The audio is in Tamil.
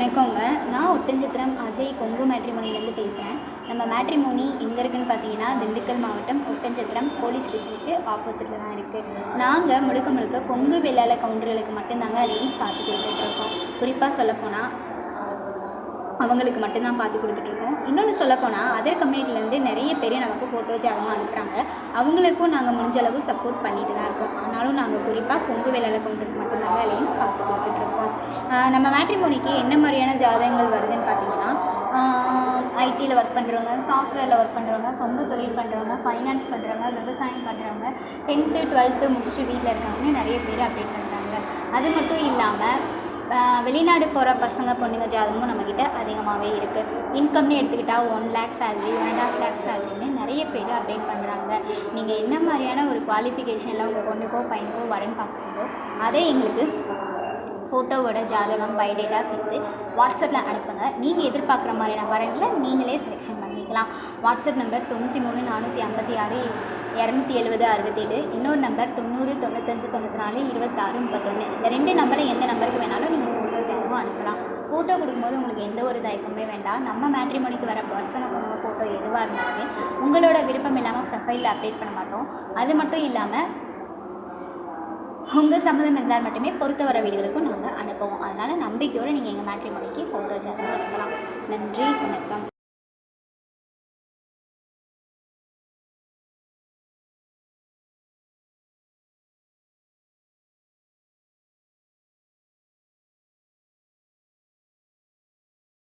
வணக்கங்க. நான் ஒட்டன்சத்திரம் அஜய் கொங்கு மேட்ரிமோனிலேருந்து பேசுகிறேன். நம்ம மேட்ரிமோனி எங்கே இருக்குதுன்னு பார்த்தீங்கன்னா, திண்டுக்கல் மாவட்டம் ஒட்டன்சத்திரம் போலீஸ் ஸ்டேஷனுக்கு ஆப்போசிட்டில் தான் இருக்குது. நாங்கள் முழுக்க கொங்கு வெள்ளாள கவுண்டர்களுக்கு மட்டும்தாங்க லிங்க்ஸ் பார்த்து கொடுத்துட்ருக்கோம். குறிப்பாக சொல்லப்போனால் அவங்களுக்கு மட்டும்தான் பார்த்து கொடுத்துட்ருக்கோம். இன்னொன்று சொல்லப்போனால் அதர் கம்யூனிட்டிலேருந்து நிறைய பேர் நமக்கு ஃபோட்டோ ஜாதகம் அனுப்புகிறாங்க. அவங்களுக்கும் நாங்கள் முடிஞ்ச அளவு சப்போர்ட் பண்ணிட்டு தான் இருக்கோம். ஆனாலும் நாங்கள் குறிப்பாக கொங்கு வெள்ளாள கவுண்டருக்கு மட்டும்தாங்க லிங்க்ஸ் பார்த்து கொடுத்துட்ருக்கோம். நம்ம மேட்ரிமோனிக்கு என்ன மாதிரியான ஜாதகங்கள் வருதுன்னு பார்த்தீங்கன்னா, ஐடியில் ஒர்க் பண்ணுறவங்க, சாஃப்ட்வேரில் ஒர்க் பண்ணுறவங்க, சொந்த தொழில் பண்ணுறவங்க, ஃபைனான்ஸ் பண்ணுறவங்க, விவசாயம் பண்ணுறவங்க, 10th 12th முடிச்சுட்டு வீட்டில் இருக்காங்கன்னு நிறைய பேர் அப்டேட் பண்ணுறாங்க. அது மட்டும் இல்லாமல் வெளிநாடு போகிற பசங்க பொண்ணுங்க ஜாதகமும் நம்மக்கிட்ட அதிகமாகவே இருக்குது. இன்கம்னு எடுத்துக்கிட்டால் 1 lakh சேலரி, 1.5 lakh சேலரின்னு நிறைய பேர் அப்டேட் பண்ணுறாங்க. நீங்கள் என்ன மாதிரியான ஒரு குவாலிஃபிகேஷனில் உங்கள் பொண்ணுக்கோ பையனுக்கோ வரன்னு பார்க்குறீங்களோ அதை எங்களுக்கு ஃபோட்டோவோட ஜாதகம் பயோடேட்டா சேர்த்து வாட்ஸ்அப்பில் அனுப்புங்க. நீங்கள் எதிர்பார்க்குற மாதிரியான வரங்களை நீங்களே செலெக்ஷன் பண்ணிக்கலாம். வாட்ஸ்அப் நம்பர் 93 456 270 67, இன்னொரு நம்பர் 90 95 94 26 31. இந்த 2 நம்பரில் எந்த நம்பருக்கு வேணாலும் நீங்கள் ஃபோட்டோ ஜாதகம் அனுப்பலாம். ஃபோட்டோ கொடுக்கும்போது உங்களுக்கு எந்த ஒரு தயக்கமே வேண்டாம். நம்ம மேட்ரிமோனிக்கு வர பர்சனை பொண்ணுங்க ஃபோட்டோ எதுவாக இருந்தாலுமே உங்களோட விருப்பம் இல்லாமல் ப்ரொஃபைலில் அப்டேட் பண்ண மாட்டோம். அது மட்டும் இல்லாமல் உங்கள் சம்மதம் இருந்தால் மட்டுமே பொறுத்த வர வீடுகளுக்கும் நாங்கள் அனுப்புவோம். அதனால் நம்பிக்கையோடு நீங்கள் எங்கள் மேட்ரிமோனிக்கு ஃபோட்டோ ஜாதகம் அனுப்பலாம். நன்றி, வணக்கம்.